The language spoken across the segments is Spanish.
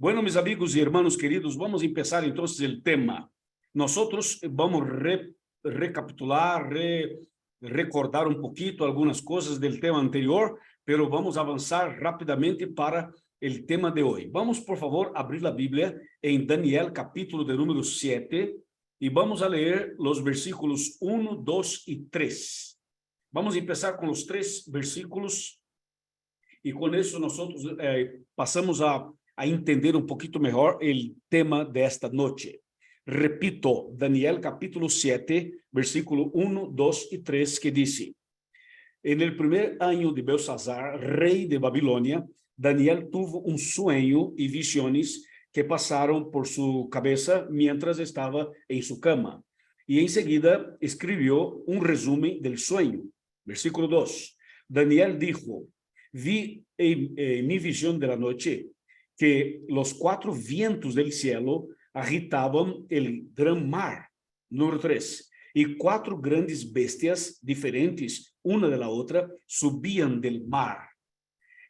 Bueno, mis amigos y hermanos queridos, vamos a empezar entonces el tema. Nosotros vamos a recapitular, recordar un poquito algunas cosas del tema anterior, pero vamos a avanzar rápidamente para el tema de hoy. Vamos, por favor, a abrir la Biblia en Daniel, capítulo de número 7, y vamos a leer los versículos 1, 2 y 3. Vamos a empezar con los 3 versículos, y con eso nosotros pasamos a entender un poquito mejor el tema de esta noche. Repito, Daniel capítulo 7, versículo 1, 2 y 3, que dice: En el primer año de Belsasar, rey de Babilonia, Daniel tuvo un sueño y visiones que pasaron por su cabeza mientras estaba en su cama. Y enseguida escribió un resumen del sueño. Versículo 2. Daniel dijo: Vi en mi visión de la noche que los 4 vientos del cielo agitaban el gran mar. Número 3. Y 4 grandes bestias diferentes, una de la otra, subían del mar.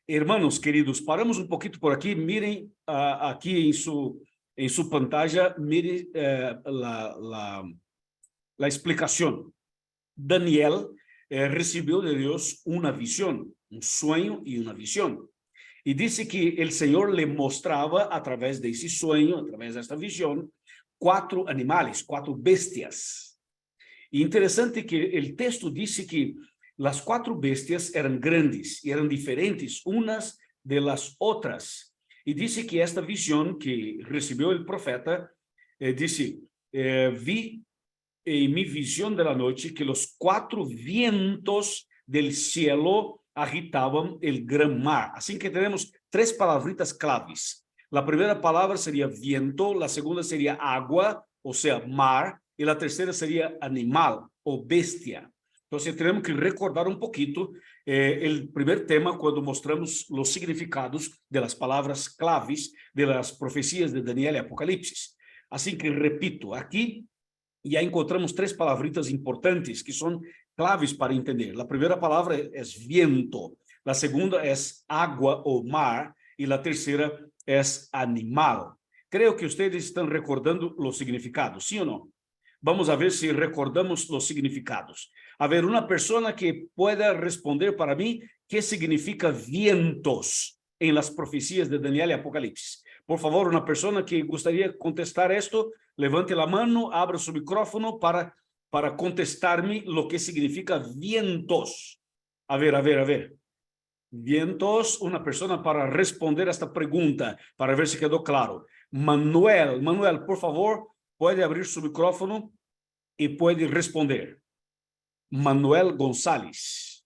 Hermanos queridos, paramos un poquito por aquí. Miren aquí en su pantalla, miren la explicación. Daniel recibió de Dios una visión, un sueño y una visión. Y dice que el Señor le mostraba a través de ese sueño, a través de esta visión, 4 animales, 4 bestias. Y interesante que el texto dice que las 4 bestias eran grandes y eran diferentes unas de las otras. Y dice que esta visión que recibió el profeta, dice, vi en mi visión de la noche que los 4 vientos del cielo agitaban el gran mar. Así que tenemos 3 palabritas claves. La primera palabra sería viento, la segunda sería agua, o sea, mar, y la tercera sería animal o bestia. Entonces tenemos que recordar un poquito el primer tema cuando mostramos los significados de las palabras claves de las profecías de Daniel y Apocalipsis. Así que repito, aquí ya encontramos 3 palabritas importantes que son claves para entender. La primera palabra es viento, la segunda es agua o mar y la tercera es animal. Creo que ustedes están recordando los significados, ¿sí o no? Vamos a ver si recordamos los significados. A ver, una persona que pueda responder para mí qué significa vientos en las profecías de Daniel y Apocalipsis. Por favor, una persona que gustaría contestar esto, levante la mano, abra su micrófono para contestarme lo que significa vientos. A ver. Vientos, una persona para responder a esta pregunta, para ver si quedó claro. Manuel, por favor, puede abrir su micrófono y puede responder. Manuel González.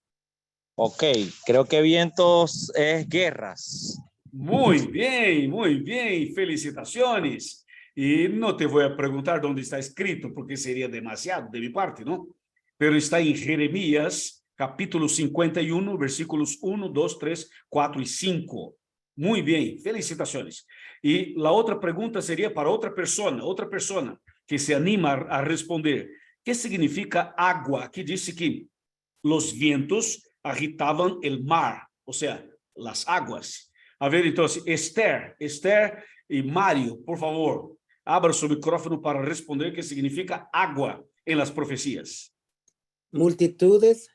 Ok, creo que vientos es guerras. Muy bien, felicitaciones. Y no te voy a preguntar dónde está escrito, porque sería demasiado de mi parte, ¿no? Pero está en Jeremías, capítulo 51, versículos 1, 2, 3, 4 y 5. Muy bien, felicitaciones. Y la otra pregunta sería para otra persona que se anima a responder. ¿Qué significa agua? Aquí dice que los vientos agitaban el mar, o sea, las aguas. A ver, entonces, Esther y Mario, por favor, abra su micrófono para responder qué significa agua en las profecías. Multitudes.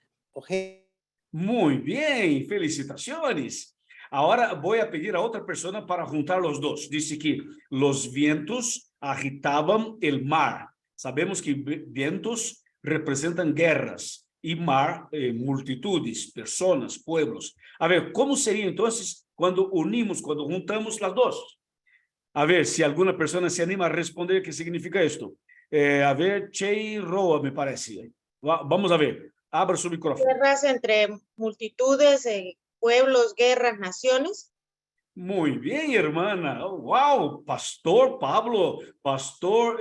Muy bien, felicitaciones. Ahora voy a pedir a otra persona para juntar los dos. Dice que los vientos agitaban el mar. Sabemos que vientos representan guerras y mar, multitudes, personas, pueblos. A ver, ¿cómo sería entonces cuando juntamos las dos? A ver, si alguna persona se anima a responder qué significa esto. A ver, Chey Roa, me parece. Vamos a ver, abra su micrófono. Guerras entre multitudes, pueblos, guerras, naciones. Muy bien, hermana. Oh, wow, Pastor Pablo, Pastor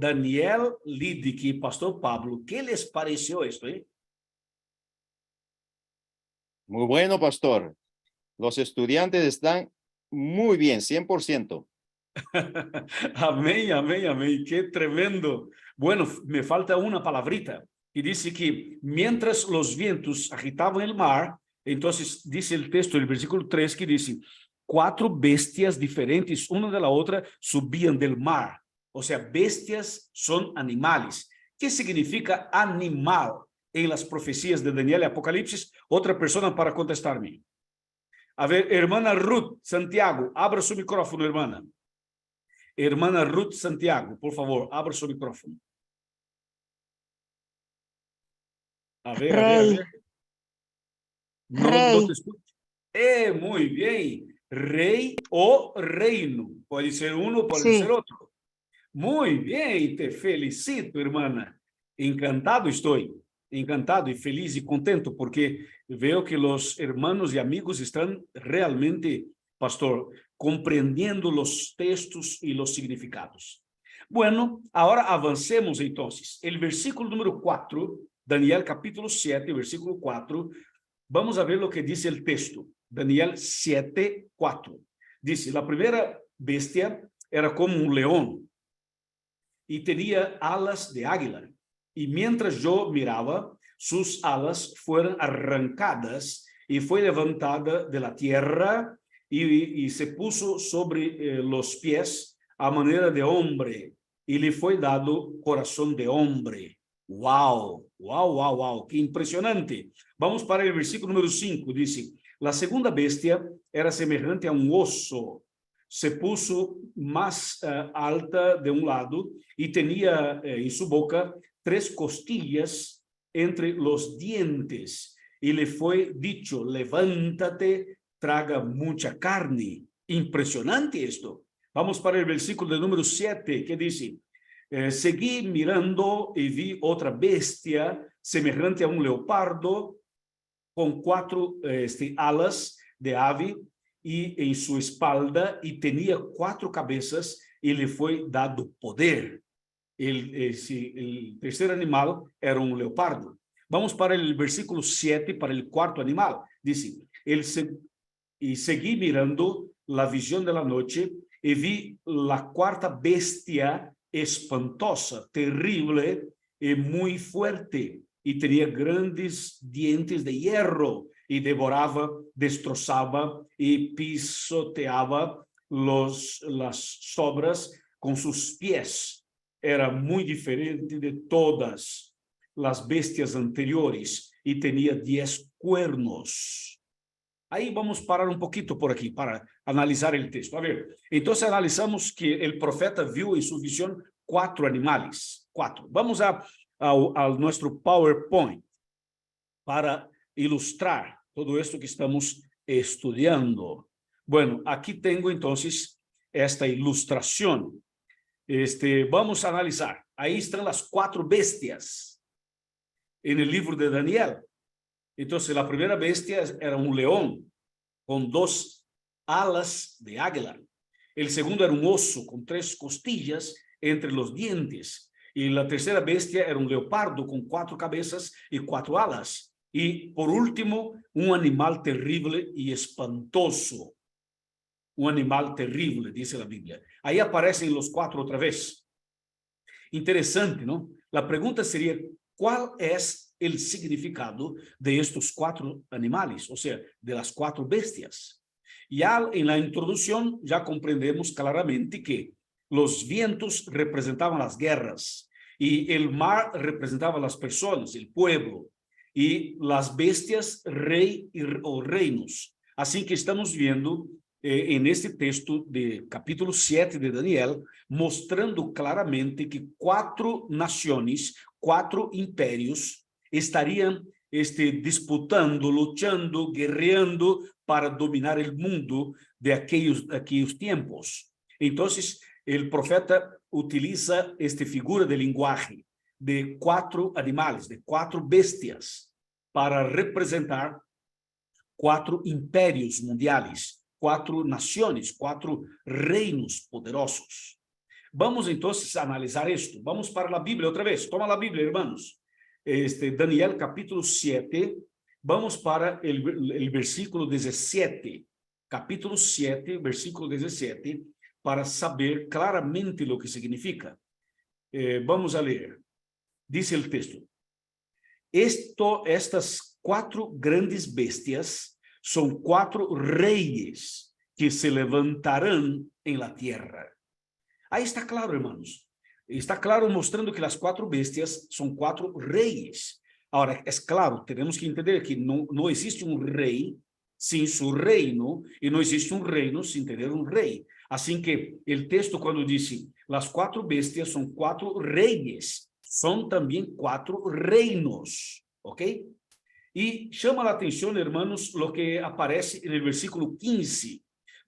Daniel Lidiki, Pastor Pablo, ¿qué les pareció esto? Muy bueno, pastor. Los estudiantes están muy bien, 100%. Amén. Qué tremendo. Bueno, me falta una palabrita. Y dice que mientras los vientos agitaban el mar, entonces dice el texto, el versículo 3, que dice, 4 bestias diferentes, una de la otra, subían del mar. O sea, bestias son animales. ¿Qué significa animal en las profecías de Daniel y Apocalipsis? Otra persona para contestarme. A ver, hermana Ruth Santiago, abra su micrófono, hermana. Hermana Ruth Santiago, por favor, abra su micrófono. A ver, a ver, a Rey. ver. No, Rey. no te escucho. Muy bien. Rey o reino. Puede ser uno, puede Sí. ser otro. Muy bien, te felicito, hermana. Encantado estoy. Encantado y feliz y contento porque veo que los hermanos y amigos están realmente, pastor, comprendiendo los textos y los significados. Bueno, ahora avancemos entonces. El versículo número 4, Daniel capítulo 7, versículo 4, vamos a ver lo que dice el texto. Daniel 7, 4. Dice, la primera bestia era como un león y tenía alas de águila. Y mientras yo miraba, sus alas fueron arrancadas y fue levantada de la tierra y se puso sobre los pies a manera de hombre y le fue dado corazón de hombre. ¡Wow! ¡Wow, wow, wow! ¡Qué impresionante! Vamos para el versículo número 5. Dice, la segunda bestia era semejante a un oso. Se puso más alta de un lado y tenía en su boca 3 costillas entre los dientes y le fue dicho, levántate, traga mucha carne. Impresionante esto. Vamos para el versículo de número 7, que dice, seguí mirando y vi otra bestia semejante a un leopardo con 4 alas de ave y en su espalda y tenía 4 cabezas y le fue dado poder. El tercer animal era un leopardo. Vamos para el versículo 7, para el cuarto animal. Dice, y seguí mirando la visión de la noche y vi la cuarta bestia espantosa, terrible y muy fuerte, y tenía grandes dientes de hierro y devoraba, destrozaba y pisoteaba las sobras con sus pies. Era muy diferente de todas las bestias anteriores y tenía 10 cuernos. Ahí vamos a parar un poquito por aquí para analizar el texto. A ver, entonces analizamos que el profeta vio en su visión 4 animales. 4. Vamos a nuestro PowerPoint para ilustrar todo esto que estamos estudiando. Bueno, aquí tengo entonces esta ilustración. Vamos a analizar. Ahí están las 4 bestias en el libro de Daniel. Entonces, la primera bestia era un león con 2 alas de águila. El segundo era un oso con 3 costillas entre los dientes. Y la tercera bestia era un leopardo con 4 cabezas y 4 alas. Y por último, un animal terrible y espantoso. Un animal terrible, dice la Biblia. Ahí aparecen los 4 otra vez. Interesante, ¿no? La pregunta sería, ¿cuál es el significado de estos 4 animales? O sea, de las 4 bestias. Ya en la introducción ya comprendemos claramente que los vientos representaban las guerras y el mar representaba las personas, el pueblo, y las bestias rey o reinos. Así que estamos viendo en este texto de capítulo 7 de Daniel, mostrando claramente que 4 naciones, 4 imperios estarían disputando, luchando, guerreando para dominar el mundo de aquellos tiempos. Entonces, el profeta utiliza esta figura de lenguaje de 4 animales, de 4 bestias, para representar 4 imperios mundiales, 4 naciones, 4 reinos poderosos. Vamos entonces a analizar esto. Vamos para la Biblia otra vez. Toma la Biblia, hermanos. Daniel capítulo 7. Vamos para el versículo 17. Capítulo 7, versículo 17, para saber claramente lo que significa. Vamos a leer. Dice el texto. Estas 4 grandes bestias son 4 reyes que se levantarán en la tierra. Ahí está claro, hermanos. Está claro mostrando que las 4 bestias son 4 reyes. Ahora, es claro, tenemos que entender que no existe un rey sin su reino, y no existe un reino sin tener un rey. Así que el texto cuando dice, las 4 bestias son 4 reyes, son también 4 reinos, ¿ok? Y llama la atención, hermanos, lo que aparece en el versículo 15.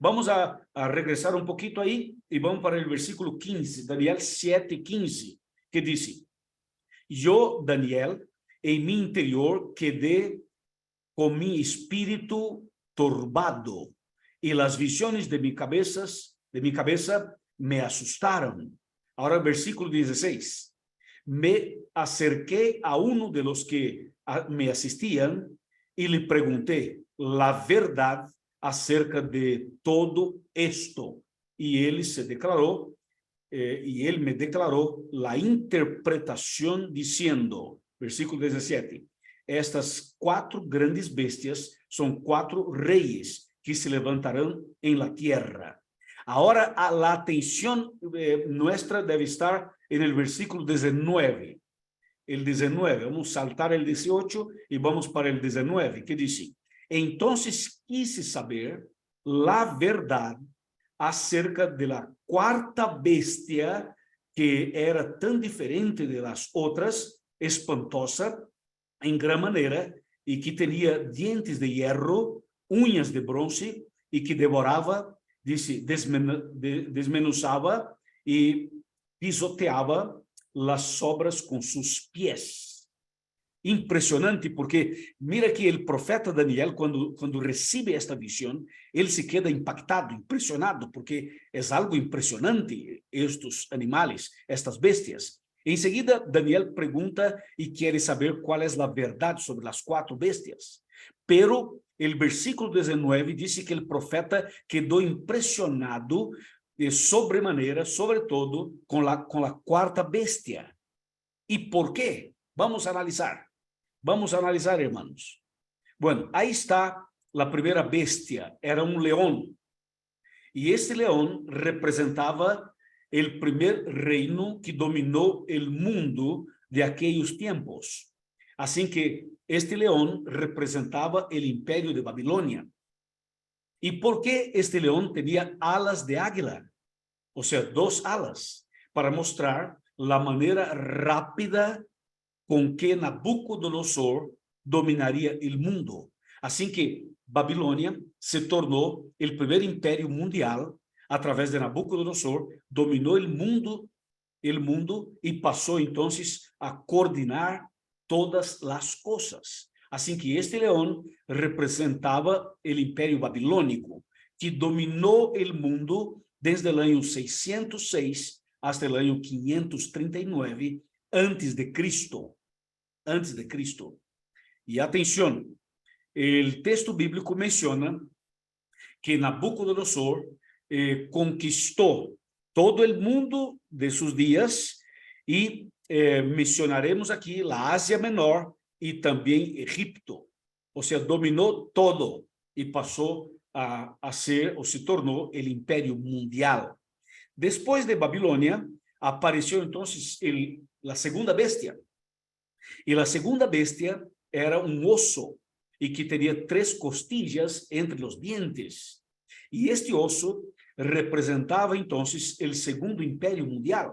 Vamos a regresar un poquito ahí y vamos para el versículo 15, Daniel 7:15, que dice, yo, Daniel, en mi interior quedé con mi espíritu turbado y las visiones de mi cabeza me asustaron. Ahora el versículo 16, me acerqué a uno de los que me asistían y le pregunté la verdad acerca de todo esto. Y él me declaró la interpretación diciendo, versículo 17, estas 4 grandes bestias son 4 reyes que se levantarán en la tierra. Ahora la atención nuestra debe estar en el versículo 19. El 19, vamos a saltar el 18 y vamos para el 19, que dice, entonces quise saber la verdad acerca de la 4ª bestia que era tan diferente de las otras, espantosa en gran manera, y que tenía dientes de hierro, uñas de bronce, y que devoraba, dice, desmenuzaba y pisoteaba las obras con sus pies. Impresionante, porque mira que el profeta Daniel, cuando recibe esta visión, él se queda impactado, impresionado, porque es algo impresionante estos animales, estas bestias. Enseguida, Daniel pregunta y quiere saber cuál es la verdad sobre las 4 bestias. Pero el versículo 19 dice que el profeta quedó impresionado de sobremanera, sobre todo con la 4ª bestia. ¿Y por qué? Vamos a analizar. Vamos a analizar, hermanos. Bueno, ahí está la primera bestia, era un león. Y este león representaba el primer reino que dominó el mundo de aquellos tiempos. Así que este león representaba el imperio de Babilonia. ¿Y por qué este león tenía alas de águila? O sea, 2 alas, para mostrar la manera rápida con que Nabucodonosor dominaría el mundo. Así que Babilonia se tornó el primer imperio mundial a través de Nabucodonosor, dominó el mundo y pasó entonces a coordinar todas las cosas. Así que este león representaba el imperio babilónico, que dominó el mundo desde el año 606 hasta el año 539 antes de Cristo. Antes de Cristo. Y atención, el texto bíblico menciona que Nabucodonosor conquistó todo el mundo de sus días y mencionaremos aquí la Asia Menor y también Egipto. O sea, dominó todo y pasó a ser o se tornó el imperio mundial. Después de Babilonia apareció entonces la segunda bestia. Y la segunda bestia era un oso y que tenía 3 costillas entre los dientes. Y este oso representaba entonces el segundo imperio mundial.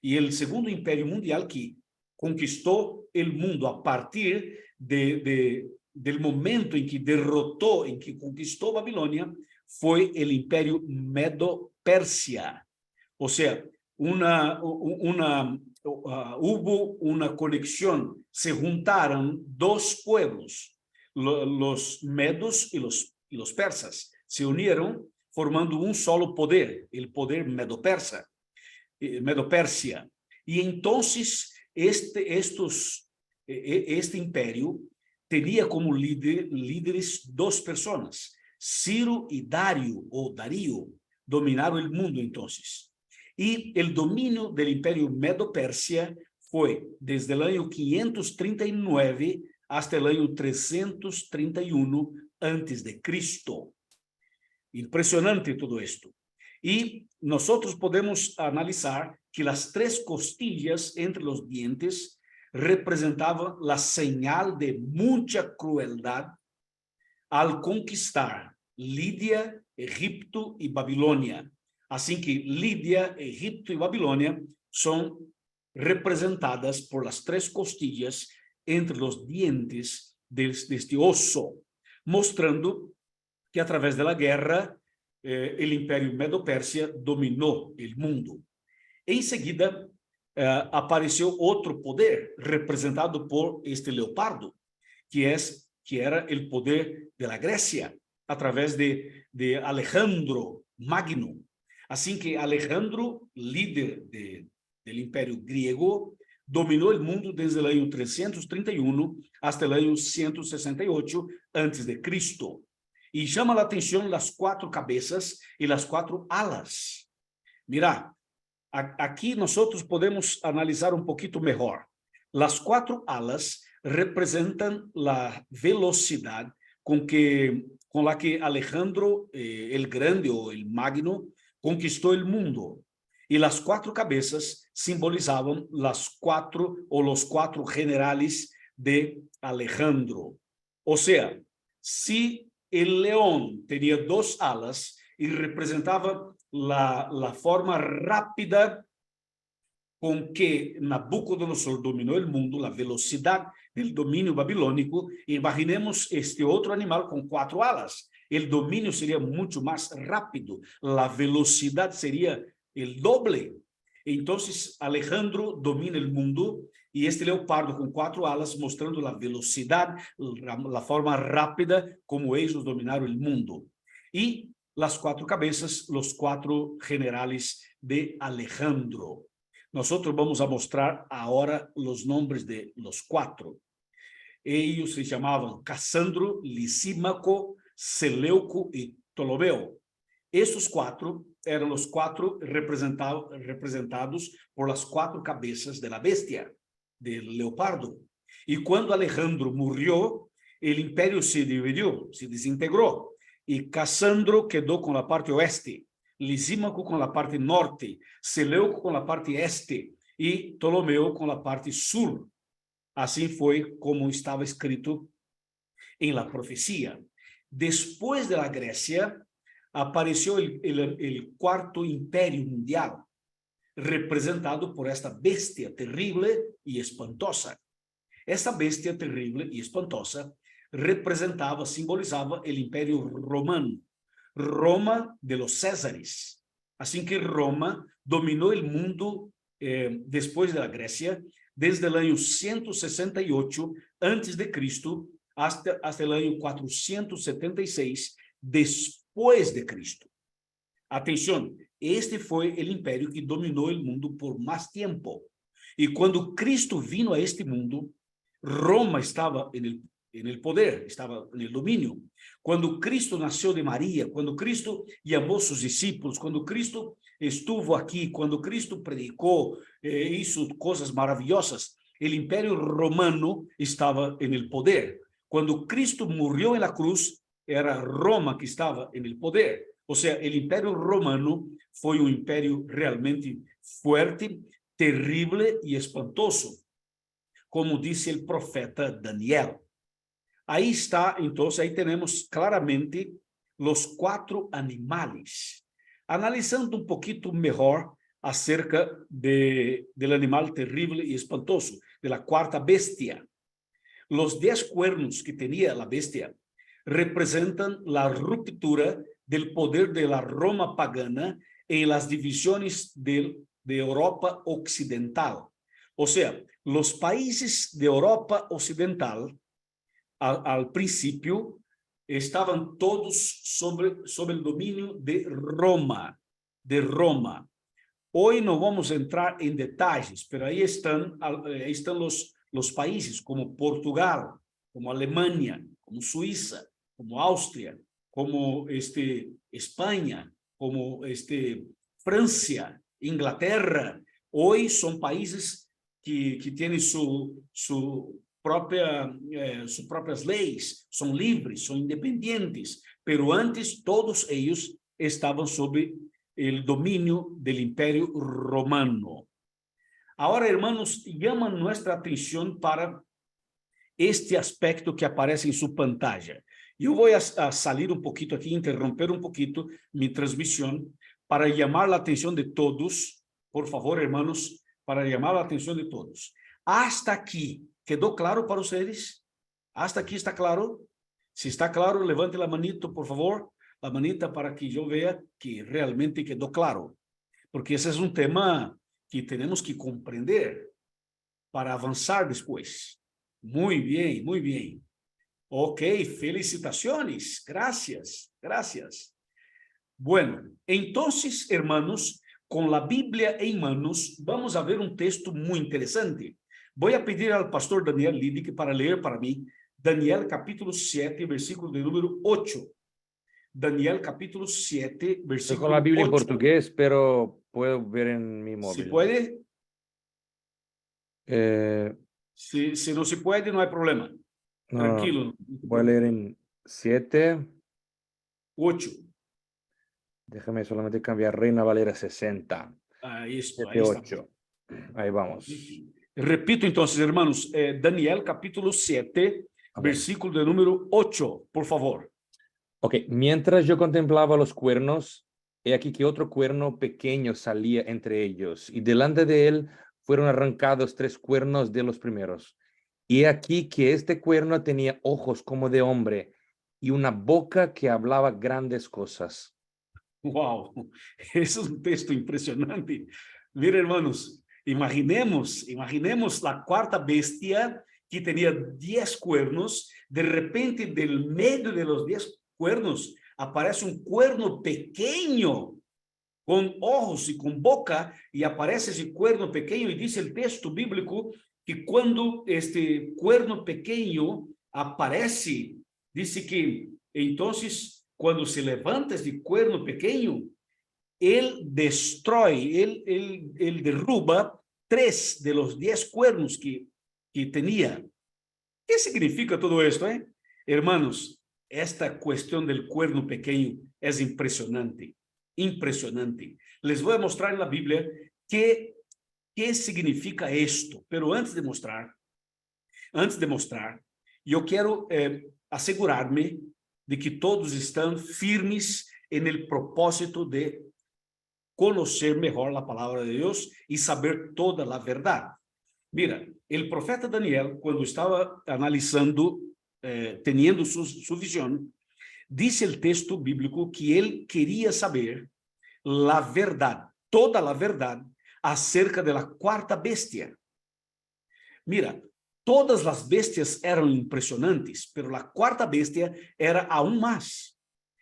Y el segundo imperio mundial que conquistó el mundo a partir del momento en que derrotó, en que conquistó Babilonia, fue el imperio Medo-Persia. O sea, hubo una conexión, se juntaron 2 pueblos, los medos y los persas, se unieron formando un solo poder, el poder Medo-Persia. Y entonces este imperio tenía como líderes 2 personas, Ciro y Dario, o Darío, dominaron el mundo entonces. Y el dominio del imperio Medo-Persia fue desde el año 539 hasta el año 331 antes de Cristo. Impresionante todo esto. Y nosotros podemos analizar que las 3 costillas entre los dientes representaban la señal de mucha crueldad al conquistar Lidia, Egipto y Babilonia. Así que Lidia, Egipto y Babilonia son representadas por las 3 costillas entre los dientes de este oso, mostrando que a través de la guerra el imperio Medo-Persia dominó el mundo. Enseguida apareció otro poder representado por este leopardo, que era el poder de la Grecia, a través de Alejandro Magno. Así que Alejandro, líder del imperio griego, dominó el mundo desde el año 331 hasta el año 168 a.C. Y llama la atención las 4 cabezas y las 4 alas. Mira, aquí nosotros podemos analizar un poquito mejor. Las 4 alas representan la velocidad con la que Alejandro el Grande o el Magno conquistó el mundo. Y las 4 cabezas simbolizaban las 4 o los 4 generales de Alejandro. O sea, si el león tenía 2 alas y representaba la forma rápida con que Nabucodonosor dominó el mundo, la velocidad del dominio babilónico. Imaginemos este otro animal con 4 alas. El dominio sería mucho más rápido, la velocidad sería el doble. Entonces Alejandro domina el mundo y este leopardo con 4 alas mostrando la velocidad, la forma rápida como ellos dominaron el mundo. Y las 4 cabezas, los 4 generales de Alejandro. Nosotros vamos a mostrar ahora los nombres de los 4. Ellos se llamaban Casandro, Lisímaco, Seleuco y Ptolomeo. Estos 4 eran los 4 representados por las 4 cabezas de la bestia, del leopardo. Y cuando Alejandro murió, el imperio se dividió, se desintegró. Y Casandro quedó con la parte oeste, Lisímaco con la parte norte, Seleuco con la parte este y Ptolomeo con la parte sur. Así fue como estaba escrito en la profecía. Después de la Grecia, apareció el 4º imperio mundial, representado por esta bestia terrible y espantosa. Esta bestia terrible y espantosa simbolizaba el imperio romano, Roma de los Césares. Así que Roma dominó el mundo después de la Grecia, desde el año 168 a.C. hasta el año 476 después de Cristo. Atención, este fue el imperio que dominó el mundo por más tiempo. Y cuando Cristo vino a este mundo, Roma estaba en el poder, estaba en el dominio. Cuando Cristo nació de María, cuando Cristo llamó a sus discípulos, cuando Cristo estuvo aquí, cuando Cristo predicó, hizo cosas maravillosas, el imperio romano estaba en el poder. Cuando Cristo murió en la cruz, era Roma que estaba en el poder. O sea, el imperio romano fue un imperio realmente fuerte, terrible y espantoso, como dice el profeta Daniel. Ahí está, entonces, ahí tenemos claramente los 4 animales. Analizando un poquito mejor acerca del animal terrible y espantoso, de la 4ª bestia. Los 10 cuernos que tenía la bestia representan la ruptura del poder de la Roma pagana en las divisiones de Europa Occidental. O sea, los países de Europa Occidental al principio estaban todos sobre el dominio de Roma. Hoy no vamos a entrar en detalles, pero ahí están los países como Portugal, como Alemania, como Suiza, como Austria, como España, como Francia, Inglaterra. Hoy son países que tienen sus propias leyes, son libres, son independientes, pero antes todos ellos estaban sob el dominio del Imperio Romano. Ahora, hermanos, llaman nuestra atención para este aspecto que aparece en su pantalla. Yo voy a salir un poquito aquí, interromper un poquito mi transmisión para llamar la atención de todos, por favor, hermanos, para llamar la atención de todos. Hasta aquí, ¿quedó claro para ustedes? ¿Hasta aquí está claro? Si está claro, levante la manito, por favor, la manita para que yo vea que realmente quedó claro. Porque ese es un tema que tenemos que comprender para avanzar después. Muy bien, muy bien. Ok, felicitaciones. Gracias, gracias. Bueno, entonces, hermanos, con la Biblia en manos, vamos a ver un texto muy interesante. Voy a pedir al pastor Daniel Lidick para leer para mí Daniel capítulo 7, versículo de número 8. Daniel capítulo 7, Estoy versículo con la Biblia en 8. portugués, pero puedo ver en mi móvil. Si puede, Eh, si no se puede, no hay problema. no, Tranquilo. voy a leer en 7. 8. Déjame solamente cambiar Reina Valera 60. Ahí está. 7, 8. Ahí vamos. Repito entonces, hermanos, Daniel capítulo 7, Ok. versículo de número 8, por favor. Ok, mientras yo contemplaba los cuernos, he aquí que otro cuerno pequeño salía entre ellos, y delante de él fueron arrancados 3 cuernos de los primeros. Y he aquí que este cuerno tenía ojos como de hombre y una boca que hablaba grandes cosas. Wow, eso es un texto impresionante. Miren, hermanos, imaginemos la cuarta bestia que tenía 10 cuernos. De repente, del medio de los 10 cuernos, aparece un cuerno pequeño con ojos y con boca, y aparece ese cuerno pequeño, y dice el texto bíblico que cuando este cuerno pequeño aparece, dice que entonces cuando se levanta este cuerno pequeño, él destruye, él derruba 3 de los 10 cuernos que tenía. ¿Qué significa todo esto, hermanos? Esta cuestión del cuerno pequeño es impresionante, impresionante. Les voy a mostrar en la Biblia qué significa esto, pero antes de mostrar, yo quiero asegurarme de que todos están firmes en el propósito de conocer mejor la palabra de Dios y saber toda la verdad. Mira, el profeta Daniel, cuando estaba analizando, teniendo su visión, dice el texto bíblico que él quería saber la verdad, toda la verdad acerca de la cuarta bestia. Mira, todas las bestias eran impresionantes, pero la cuarta bestia era aún más.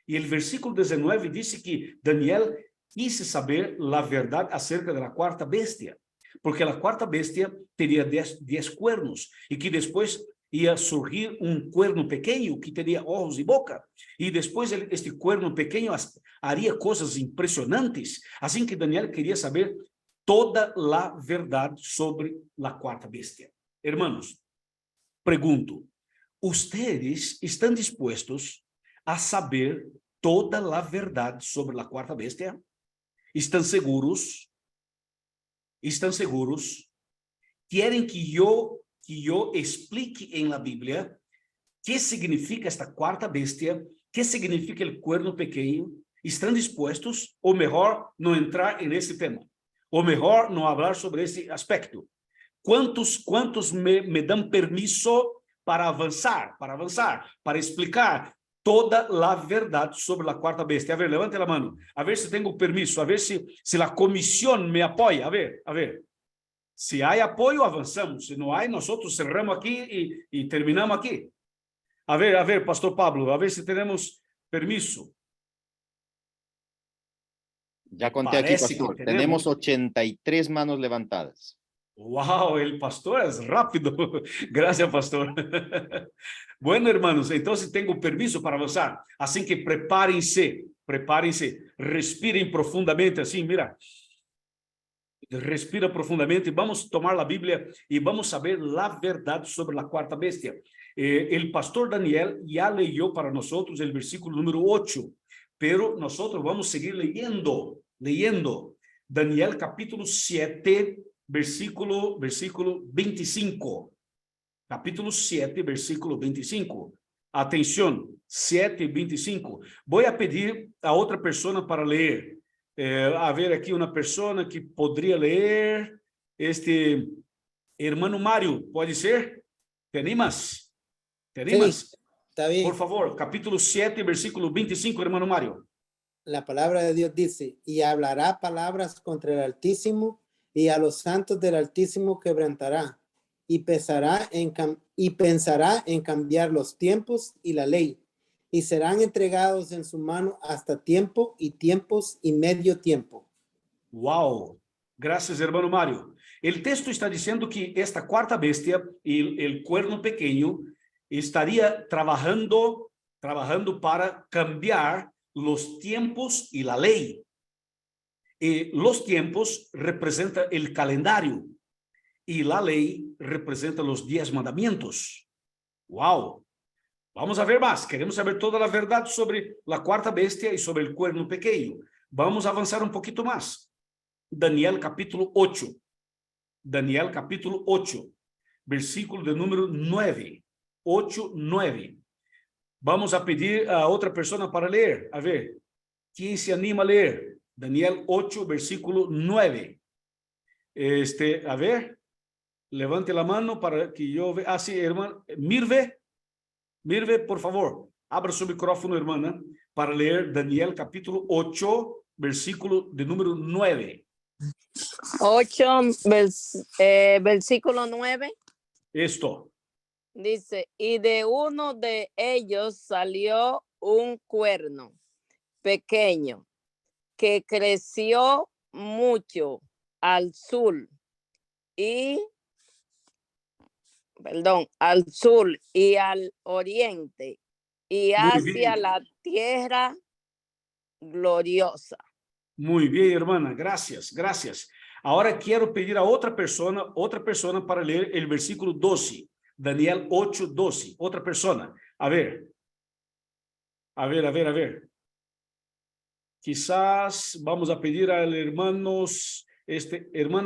Y el versículo 19 dice que Daniel quise saber la verdad acerca de la cuarta bestia, porque la cuarta bestia tenía 10 cuernos, y que después ia surgir un cuerno pequeño que tenía ojos y boca, y después este cuerno pequeño haría cosas impresionantes. Así que Daniel quería saber toda la verdad sobre la cuarta bestia. Hermanos, pregunto, ¿ustedes están dispuestos a saber toda la verdad sobre la cuarta bestia? ¿Están seguros? ¿Están seguros? ¿Quieren que yo explique en la Biblia qué significa esta cuarta bestia? ¿Qué significa el cuerno pequeño? ¿Están dispuestos? O mejor, no entrar en ese tema. O mejor, no hablar sobre ese aspecto. ¿Cuántos me dan permiso para avanzar, para explicar toda la verdad sobre la cuarta bestia? A ver, levante la mano. A ver si tengo permiso. A ver si la comisión me apoya. A ver. Si hay apoyo, avanzamos. Si no hay, nosotros cerramos aquí y terminamos aquí. A ver, Pastor Pablo, a ver si tenemos permiso. Ya conté Parece aquí, pastor. que Tenemos tenemos 83 manos levantadas. Wow, el pastor es rápido. Gracias, pastor. Bueno, hermanos, entonces tengo permiso para avanzar. Así que prepárense. Respiren profundamente así, mira. Respira profundamente. Vamos tomar la Biblia y vamos a ver la verdad sobre la cuarta bestia. El pastor Daniel ya leyó para nosotros el versículo número 8, pero nosotros vamos a seguir leyendo. Daniel capítulo 7, versículo 25. Capítulo 7, versículo 25. Atención, 7:25. Voy a pedir a otra persona para leer. A ver aquí una persona que podría leer. Hermano Mario, ¿puede ser? ¿Te animas? ¿Te animas? Sí, está bien. Por favor, capítulo 7, versículo 25, hermano Mario. La palabra de Dios dice, y hablará palabras contra el Altísimo, y a los santos del Altísimo quebrantará, y pensará en cambiar los tiempos y la ley, y serán entregados en su mano hasta tiempo y tiempos y medio tiempo. Wow, gracias hermano Mario. El texto está diciendo que esta cuarta bestia, el cuerno pequeño, estaría trabajando para cambiar los tiempos y la ley. Los tiempos representan el calendario y la ley representa los 10 mandamientos. Wow. Vamos a ver más. Queremos saber toda la verdad sobre la cuarta bestia y sobre el cuerno pequeño. Vamos a avanzar un poquito más. Daniel capítulo 8. Daniel capítulo 8, versículo de número 9. 8, 9. Vamos a pedir a otra persona para leer. A ver, ¿quién se anima a leer? Daniel 8, versículo 9. A ver, levante la mano para que yo vea. Ah, sí, hermano. Mirve, por favor, abra su micrófono, hermana, para leer Daniel capítulo 8, versículo de número 9. 8, versículo 9. Esto. Dice, y de uno de ellos salió un cuerno pequeño que creció mucho al sur y al oriente y hacia la tierra gloriosa. Muy bien, hermana, gracias. Ahora quiero pedir a otra persona para leer el versículo 12. Daniel 8, 12. Otra persona. A ver. Quizás vamos a pedir al hermana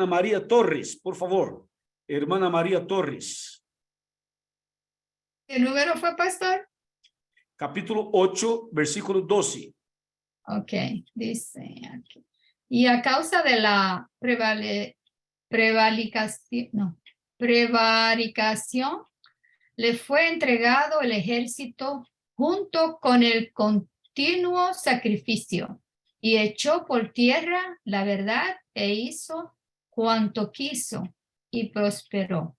María Torres, por favor. Hermana María Torres. ¿Qué número fue, pastor? Capítulo 8, versículo 12. Ok, dice aquí. Y a causa de la prevaricación, le fue entregado el ejército junto con el continuo sacrificio y echó por tierra la verdad e hizo cuanto quiso y prosperó.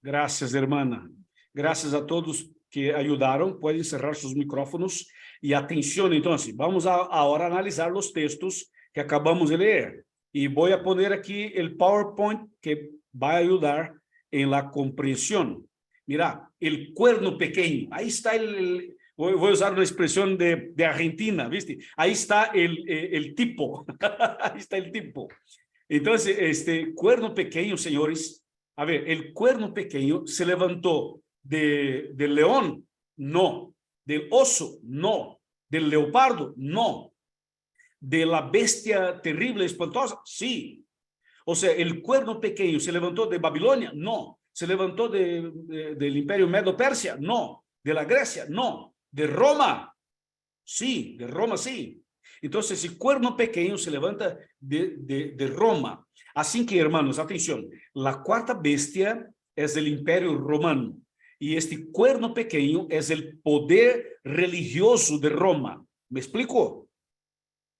Gracias, hermana. Gracias a todos que ayudaron. Pueden cerrar sus micrófonos. Y atención, entonces, vamos a ahora analizar los textos que acabamos de leer. Y voy a poner aquí el PowerPoint que va a ayudar en la comprensión. Mira, el cuerno pequeño. Ahí está voy a usar una expresión de Argentina, ¿viste? Ahí está el tipo. Ahí está el tipo. Entonces, este cuerno pequeño, señores, a ver, el cuerno pequeño se levantó del león, no. Del oso, no. Del leopardo, no. De la bestia terrible, espantosa, sí. O sea, el cuerno pequeño se levantó de Babilonia, no. Se levantó del imperio Medo-Persia, no. De la Grecia, no. De Roma, sí. De Roma, sí. Entonces, el cuerno pequeño se levanta de Roma. Así que, hermanos, atención. La cuarta bestia es el imperio romano. Y este cuerno pequeño es el poder religioso de Roma. ¿Me explico?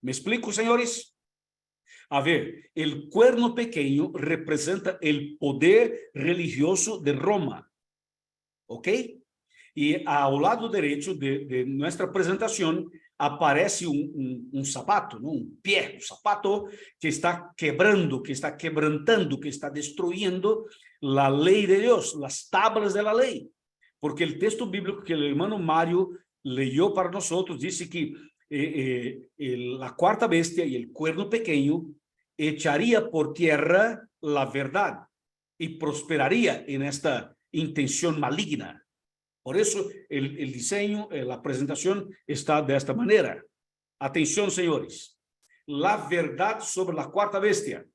¿Me explico, señores? A ver, el cuerno pequeño representa el poder religioso de Roma. ¿Ok? Y al lado derecho de nuestra presentación aparece un zapato, ¿no? Un pie, un zapato que está quebrando, que está quebrantando, que está destruyendo la ley de Dios, las tablas de la ley. Porque el texto bíblico que el hermano Mario leyó para nosotros dice que la cuarta bestia y el cuerno pequeño echaría por tierra la verdad y prosperaría en esta intención maligna. Por eso el diseño, la presentación está de esta manera. Atención, señores. La verdad sobre la cuarta bestia.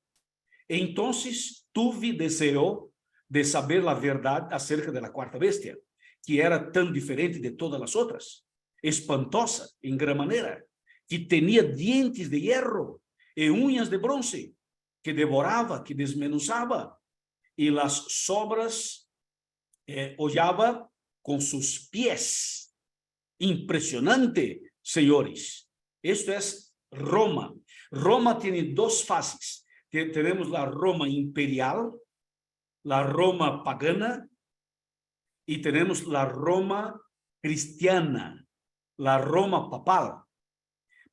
Entonces tuve deseo de saber la verdad acerca de la cuarta bestia, que era tan diferente de todas las otras, espantosa en gran manera, que tenía dientes de hierro y uñas de bronce, que devoraba, que desmenuzaba, y las sobras hollaba con sus pies. Impresionante, señores. Esto es Roma. Roma tiene dos fases. Tenemos la Roma imperial, la Roma pagana, y tenemos la Roma cristiana, la Roma papal.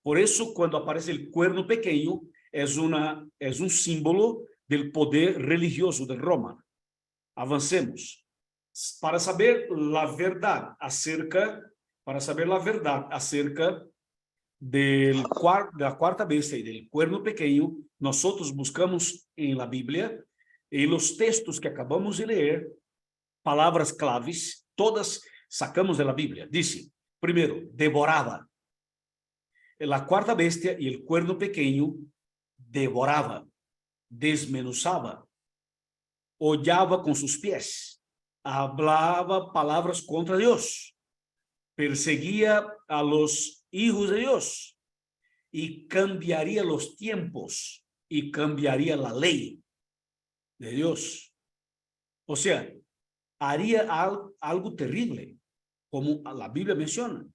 Por eso, cuando aparece el cuerno pequeño, es un símbolo del poder religioso de Roma. Avancemos. Para saber la verdad acerca de la cuarta bestia y del cuerno pequeño, nosotros buscamos en la Biblia, en los textos que acabamos de leer, palabras claves, todas sacamos de la Biblia. Dice, primero, devoraba. La cuarta bestia y el cuerno pequeño devoraba, desmenuzaba, hollaba con sus pies, hablaba palabras contra Dios, perseguía a los hijos de Dios y cambiaría los tiempos y cambiaría la ley de Dios. O sea, haría algo terrible, como la Biblia menciona.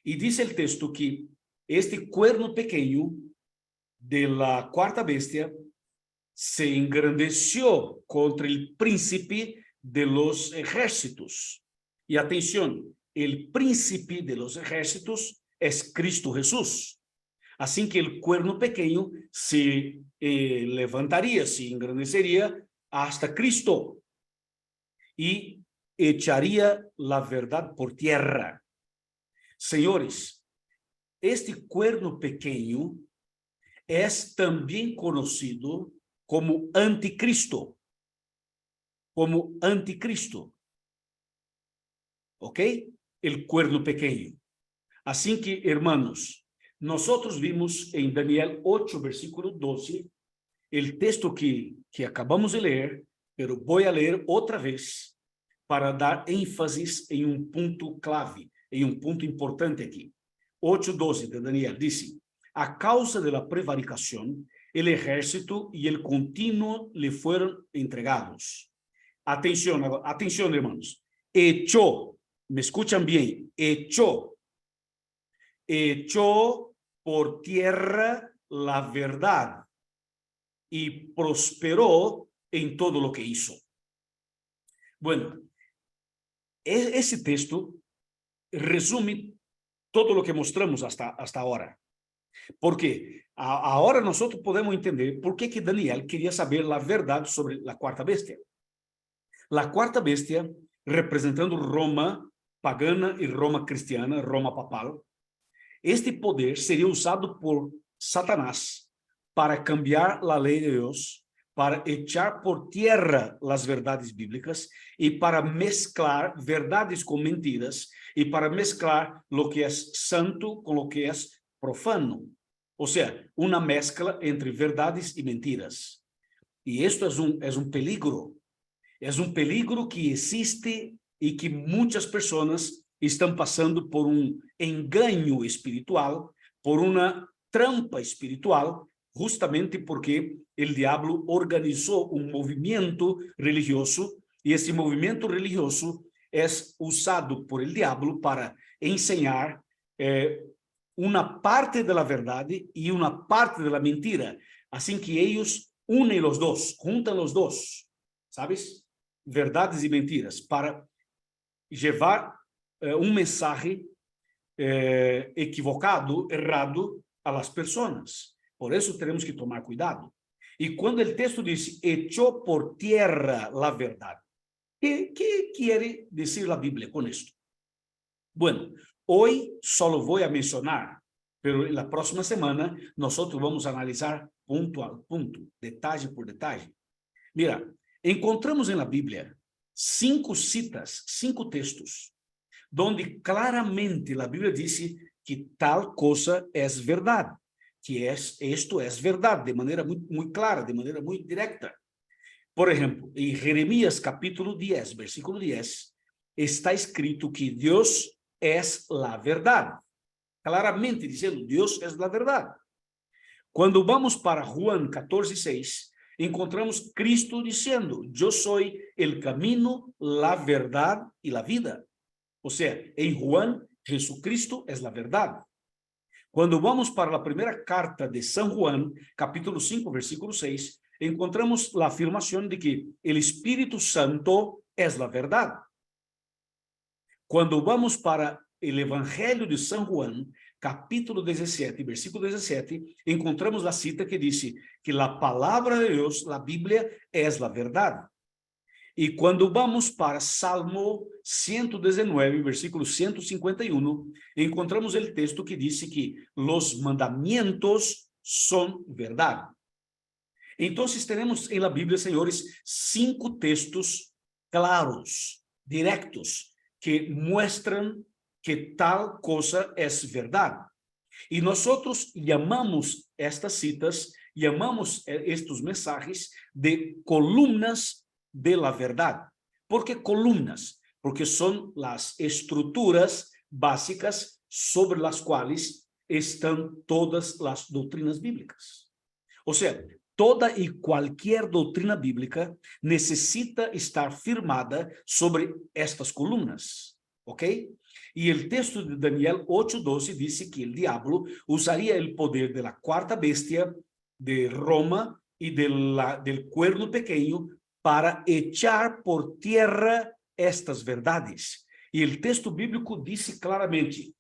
Y dice el texto que este cuerno pequeño de la cuarta bestia se engrandeció contra el príncipe de los ejércitos. Y atención, el príncipe de los ejércitos es Cristo Jesús. Así que el cuerno pequeño se levantaría, se engrandecería hasta Cristo y echaría la verdad por tierra. Señores, este cuerno pequeño es también conocido como anticristo. Como anticristo. ¿Ok? El cuerno pequeño. Así que, hermanos, nosotros vimos en Daniel 8, versículo 12, el texto que acabamos de leer, pero voy a leer otra vez para dar énfasis en un punto clave, en un punto importante aquí. 8:12 de Daniel dice, a causa de la prevaricación, el ejército y el continuo le fueron entregados. Atención, atención, hermanos. Echó, me escuchan bien, echó por tierra la verdad y prosperó en todo lo que hizo. Bueno, ese texto resume todo lo que mostramos hasta ahora. Porque ahora nosotros podemos entender por qué que Daniel quería saber la verdad sobre la cuarta bestia. La cuarta bestia, representando Roma pagana y Roma cristiana, Roma papal, este poder sería usado por Satanás para cambiar la ley de Dios, para echar por tierra las verdades bíblicas y para mezclar verdades con mentiras y para mezclar lo que es santo con lo que es profano. O sea, una mezcla entre verdades y mentiras. Y esto es un peligro. Es un peligro que existe y que muchas personas están pasando por un engaño espiritual, por una trampa espiritual, justamente porque el diablo organizó un movimiento religioso y ese movimiento religioso es usado por el diablo para enseñar una parte de la verdad y una parte de la mentira. Así que ellos unen los dos, juntan los dos, ¿sabes? Verdades y mentiras para llevar un mensaje equivocado, errado a las personas. Por eso tenemos que tomar cuidado. Y cuando el texto dice, echó por tierra la verdad, ¿qué quiere decir la Biblia con esto? Bueno, hoy solo voy a mencionar pero en la próxima semana nosotros vamos a analizar punto a punto, detalle por detalle. Mira, encontramos en la Biblia 5 citas, 5 textos, donde claramente la Biblia dice que tal cosa es verdad, que esto es verdad, de manera muy clara, de manera muy directa. Por ejemplo, en Jeremías capítulo 10, versículo 10, está escrito que Dios es la verdad. Claramente diciendo, Dios es la verdad. Cuando vamos para Juan 14:6, encontramos Cristo diciendo, yo soy el camino, la verdad y la vida. O sea, en Juan, Jesucristo es la verdad. Cuando vamos para la primera carta de San Juan, capítulo 5, versículo 6, encontramos la afirmación de que el Espíritu Santo es la verdad. Cuando vamos para el Evangelio de San Juan, capítulo 17, versículo 17, encontramos la cita que dice que la palabra de Dios, la Biblia, es la verdad. Y cuando vamos para Salmo 119, versículo 151, encontramos el texto que dice que los mandamientos son verdad. Entonces tenemos en la Biblia, señores, 5 textos claros, directos, que muestran que tal cosa es verdad. Y nosotros llamamos estas citas, llamamos estos mensajes de columnas de la verdad. ¿Por qué columnas? Porque son las estructuras básicas sobre las cuales están todas las doctrinas bíblicas. O sea, toda y cualquier doctrina bíblica necesita estar firmada sobre estas columnas, ¿ok? Y el texto de Daniel 8:12 dice que el diablo usaría el poder de la cuarta bestia, de Roma y del cuerno pequeño para echar por tierra estas verdades. Y el texto bíblico dice claramente,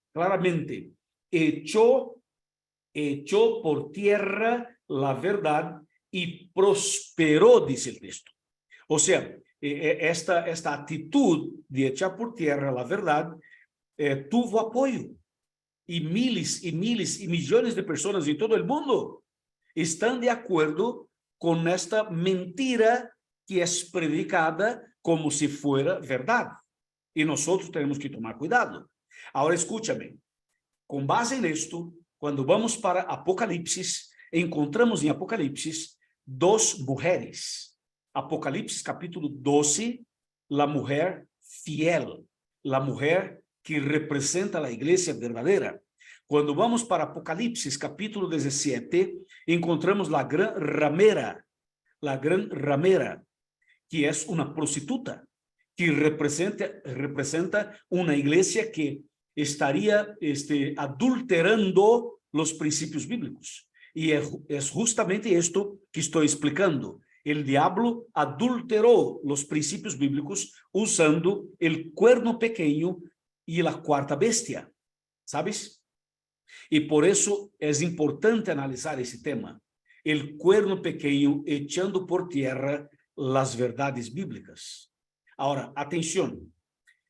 echó por tierra la verdad y prosperó, dice el texto. O sea, esta actitud de echar por tierra la verdad tuvo apoyo. Y miles y miles y millones de personas en todo el mundo están de acuerdo con esta mentira que es predicada como si fuera verdad. Y nosotros tenemos que tomar cuidado. Ahora escúchame, con base en esto, cuando vamos para Apocalipsis, encontramos en Apocalipsis 2 mujeres. Apocalipsis capítulo 12, la mujer fiel, la mujer que representa la iglesia verdadera. Cuando vamos para Apocalipsis capítulo 17, encontramos la gran ramera, que es una prostituta, que representa una iglesia que estaría adulterando los principios bíblicos. Y es justamente esto que estoy explicando. El diablo adulteró los principios bíblicos usando el cuerno pequeño y la cuarta bestia, ¿sabes? Y por eso es importante analizar ese tema. El cuerno pequeño echando por tierra las verdades bíblicas. Ahora, atención.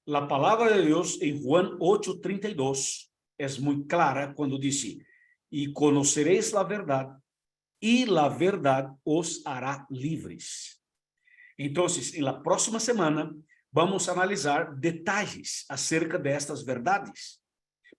La palabra de Dios en Juan 8:32 es muy clara cuando dice, y conoceréis la verdad, y la verdad os hará libres. Entonces, en la próxima semana, vamos a analizar detalles acerca de estas verdades,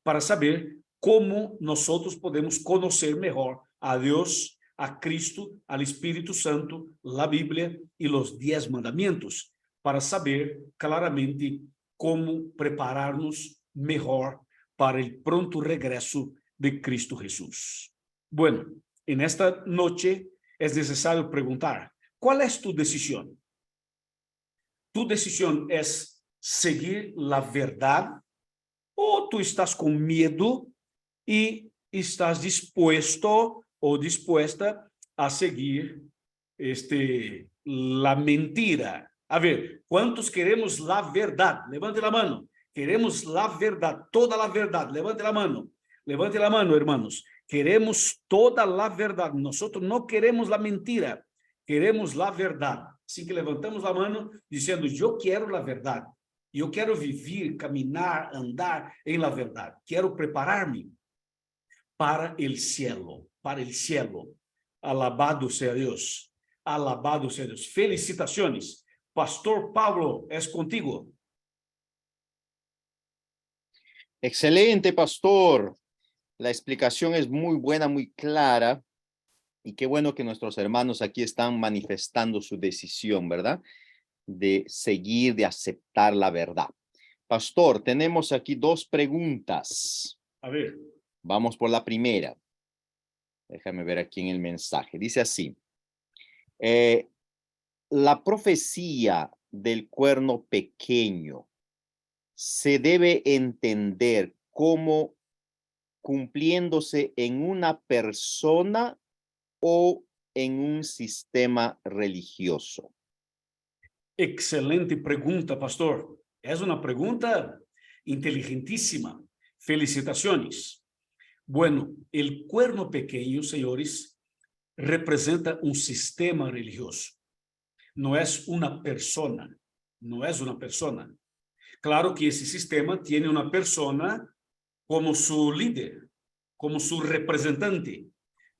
para saber cómo nosotros podemos conocer mejor a Dios, a Cristo, al Espíritu Santo, la Biblia y los 10 mandamientos, para saber claramente cómo prepararnos mejor para el pronto regreso de Cristo Jesús. Bueno, en esta noche es necesario preguntar, ¿cuál es tu decisión? ¿Tu decisión es seguir la verdad o tú estás con miedo y estás dispuesto o dispuesta a seguir la mentira? A ver, ¿cuántos queremos la verdad? Levante la mano. Queremos la verdad, toda la verdad. Levante la mano. Levante la mano, hermanos. Queremos toda la verdad. Nosotros no queremos la mentira. Queremos la verdad. Así que levantamos la mano diciendo, yo quiero la verdad. Yo quiero vivir, caminar, andar en la verdad. Quiero prepararme para el cielo, para el cielo. Alabado sea Dios, alabado sea Dios. Felicitaciones. Pastor Pablo, es contigo. Excelente, pastor. La explicación es muy buena, muy clara. Y qué bueno que nuestros hermanos aquí están manifestando su decisión, ¿verdad? De seguir, de aceptar la verdad. Pastor, tenemos aquí dos preguntas. A ver. Vamos por la primera. Déjame ver aquí en el mensaje. Dice así. La profecía del cuerno pequeño se debe entender como cumpliéndose en una persona o en un sistema religioso. Excelente pregunta, pastor. Es una pregunta inteligentísima. Felicitaciones. Bueno, el cuerno pequeño, señores, representa un sistema religioso. No es una persona. No es una persona. Claro que ese sistema tiene una persona como su líder, como su representante,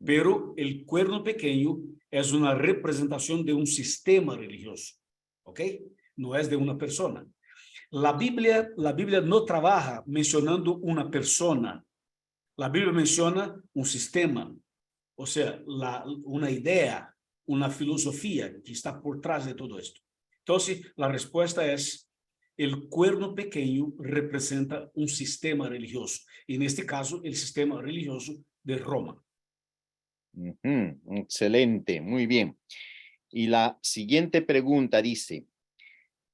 pero el cuerno pequeño es una representación de un sistema religioso, ¿ok? No es de una persona. La Biblia no trabaja mencionando una persona. La Biblia menciona un sistema, o sea, una idea, una filosofía que está por trás de todo esto. Entonces, la respuesta es: el cuerno pequeño representa un sistema religioso. En este caso, el sistema religioso de Roma. Excelente, muy bien. Y la siguiente pregunta dice,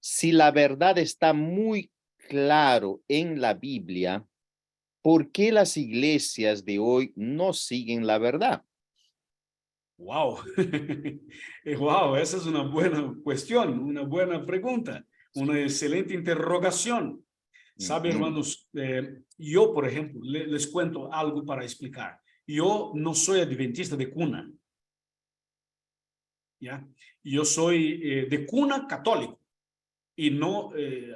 si la verdad está muy claro en la Biblia, ¿por qué las iglesias de hoy no siguen la verdad? Wow, wow, esa es una buena cuestión, una buena pregunta, una excelente interrogación. Sabe, hermanos, yo, por ejemplo, les cuento algo para explicar. Yo no soy adventista de cuna, ¿ya? Yo soy de cuna católico y no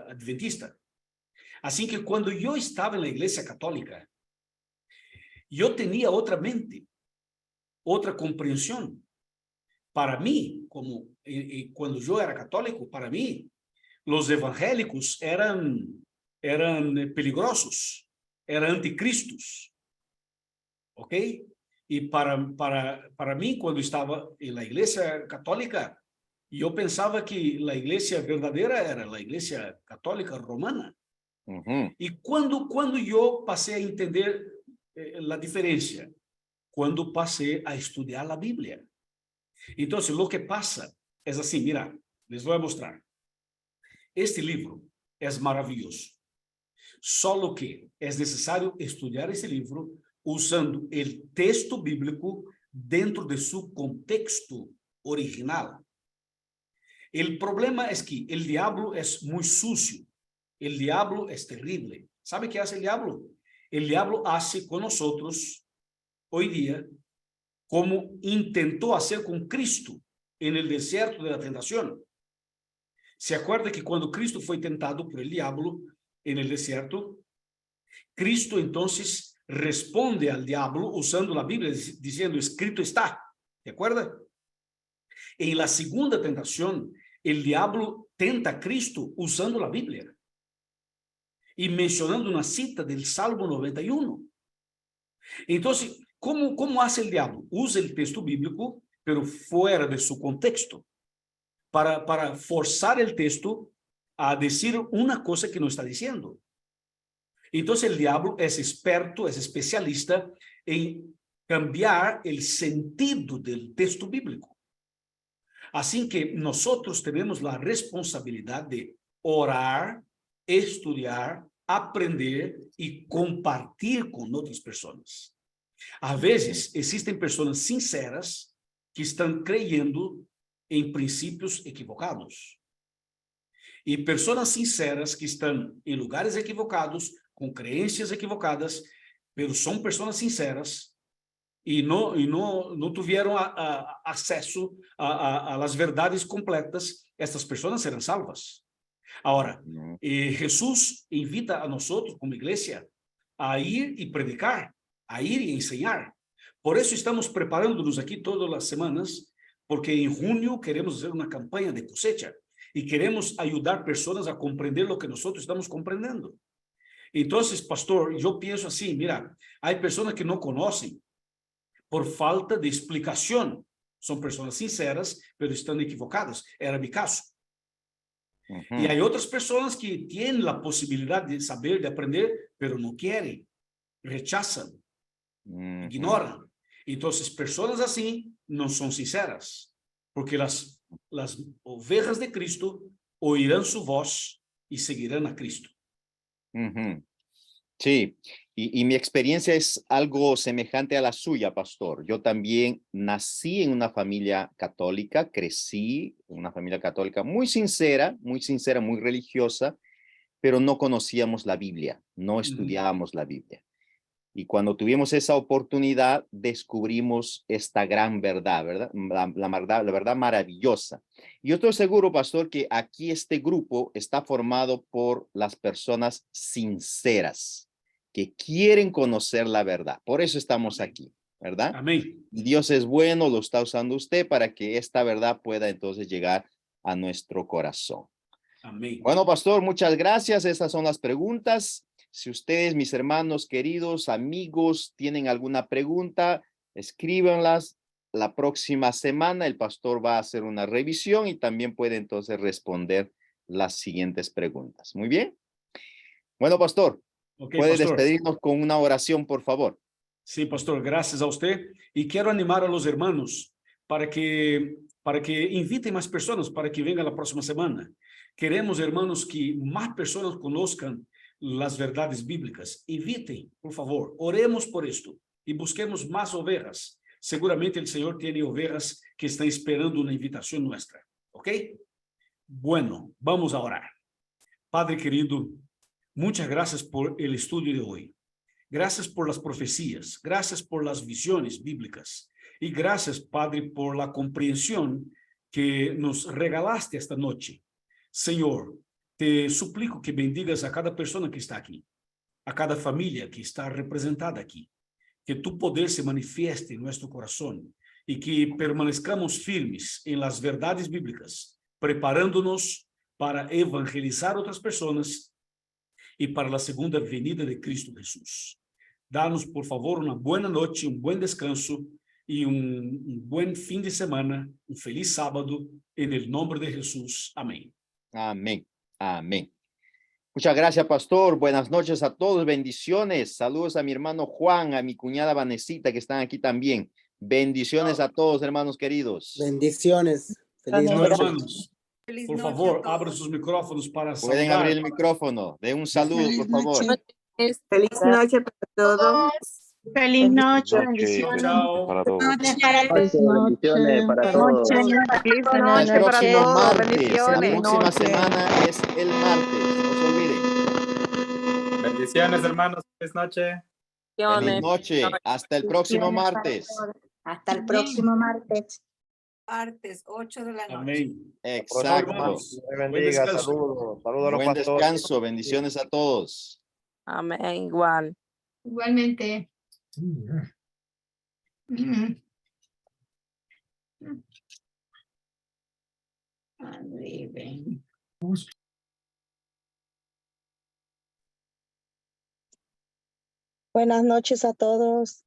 adventista. Así que cuando yo estaba en la iglesia católica, yo tenía otra mente, otra comprensión. Para mí, como cuando yo era católico, para mí, los evangélicos eran peligrosos, eran anticristos, ¿ok? Y para mí, cuando estaba en la iglesia católica, yo pensaba que la iglesia verdadera era la iglesia católica romana. Y cuando yo pasé a entender la diferencia, cuando pasé a estudiar la Biblia. Entonces, lo que pasa es así, mira, les voy a mostrar. Este libro es maravilloso. Solo que es necesario estudiar ese libro usando el texto bíblico dentro de su contexto original. El problema es que el diablo es muy sucio. El diablo es terrible. ¿Sabe qué hace el diablo? El diablo hace con nosotros hoy día como intentó hacer con Cristo en el desierto de la tentación. ¿Se acuerda que cuando Cristo fue tentado por el diablo en el desierto, Cristo entonces responde al diablo usando la Biblia diciendo, escrito está? ¿De acuerdo? En la segunda tentación, el diablo tenta a Cristo usando la Biblia y mencionando una cita del Salmo 91. Entonces, ¿cómo hace el diablo? Usa el texto bíblico, pero fuera de su contexto, para forzar el texto a decir una cosa que no está diciendo. Entonces, el diablo es experto, es especialista en cambiar el sentido del texto bíblico. Así que nosotros tenemos la responsabilidad de orar, estudiar, aprender y compartir con otras personas. A veces existen personas sinceras que están creyendo en principios equivocados. Y personas sinceras que están en lugares equivocados, con creencias equivocadas, pero son personas sinceras y no tuvieron acceso a las verdades completas. Estas personas serán salvas. Ahora, Jesús invita a nosotros como iglesia a ir y predicar, a ir y enseñar. Por eso estamos preparándonos aquí todas las semanas, porque en junio queremos hacer una campaña de cosecha y queremos ayudar personas a comprender lo que nosotros estamos comprendiendo. Entonces, pastor, yo pienso así, mira, hay personas que no conocen por falta de explicación. Son personas sinceras, pero están equivocadas. Era mi caso. Y hay otras personas que tienen la posibilidad de saber, de aprender, pero no quieren, rechazan, ignoran. Entonces, personas así no son sinceras, porque las ovejas de Cristo oirán su voz y seguirán a Cristo. Sí, y mi experiencia es algo semejante a la suya, pastor. Yo también nací en una familia católica, crecí en una familia católica muy sincera, muy religiosa, pero no conocíamos la Biblia, no estudiábamos la Biblia. Y cuando tuvimos esa oportunidad, descubrimos esta gran verdad, ¿verdad? La verdad maravillosa. Y yo estoy seguro, pastor, que aquí este grupo está formado por las personas sinceras, que quieren conocer la verdad. Por eso estamos aquí, ¿verdad? Amén. Y Dios es bueno, lo está usando usted para que esta verdad pueda entonces llegar a nuestro corazón. Amén. Bueno, pastor, muchas gracias. Esas son las preguntas. Si ustedes, mis hermanos queridos, amigos, tienen alguna pregunta, escríbanlas. La próxima semana el pastor va a hacer una revisión y también puede entonces responder las siguientes preguntas. Muy bien. Bueno, pastor, Okay, puede pastor. despedirnos con una oración, por favor. Sí, pastor, gracias a usted. Y quiero animar a los hermanos para que inviten más personas para que vengan la próxima semana. Queremos, hermanos, que más personas conozcan las verdades bíblicas. Inviten, por favor, oremos por esto y busquemos más ovejas. Seguramente el Señor tiene ovejas que están esperando una invitación nuestra. ¿Ok? Bueno, vamos a orar. Padre querido, muchas gracias por el estudio de hoy. Gracias por las profecías, gracias por las visiones bíblicas y gracias, Padre, por la comprensión que nos regalaste esta noche. Señor, te suplico que bendigas a cada persona que está aquí, a cada familia que está representada aquí, que tu poder se manifieste en nuestro corazón y que permanezcamos firmes en las verdades bíblicas, preparándonos para evangelizar otras personas y para la segunda venida de Cristo Jesús. Danos, por favor, una buena noche, un buen descanso y un buen fin de semana, un feliz sábado, en el nombre de Jesús. Amén. Amén. Amén. Muchas gracias, pastor. Buenas noches a todos. Bendiciones. Saludos a mi hermano Juan, a mi cuñada Vanesita, que están aquí también. Bendiciones a todos, hermanos queridos. Bendiciones. Feliz Bueno, noche. hermanos, por favor, abran sus micrófonos para Pueden saludar. abrir el micrófono. De un saludo, por favor. Feliz noche para todos. Feliz noche, Bendiciones Chao. para todos. Bendiciones para todos. Feliz El noche para próximo todos. martes, la Bendiciones. próxima semana es el martes. No se olviden. Bendiciones, hermanos. Feliz noche. Feliz noche. Hasta el próximo martes. Hasta el próximo martes. Martes, 8 de la noche. Amén. Exacto. Hermanos, Buen buen día, descanso. saludos a los Buen pastores. descanso. Bendiciones a todos. Amén, igual. Igualmente. Buenas noches a todos.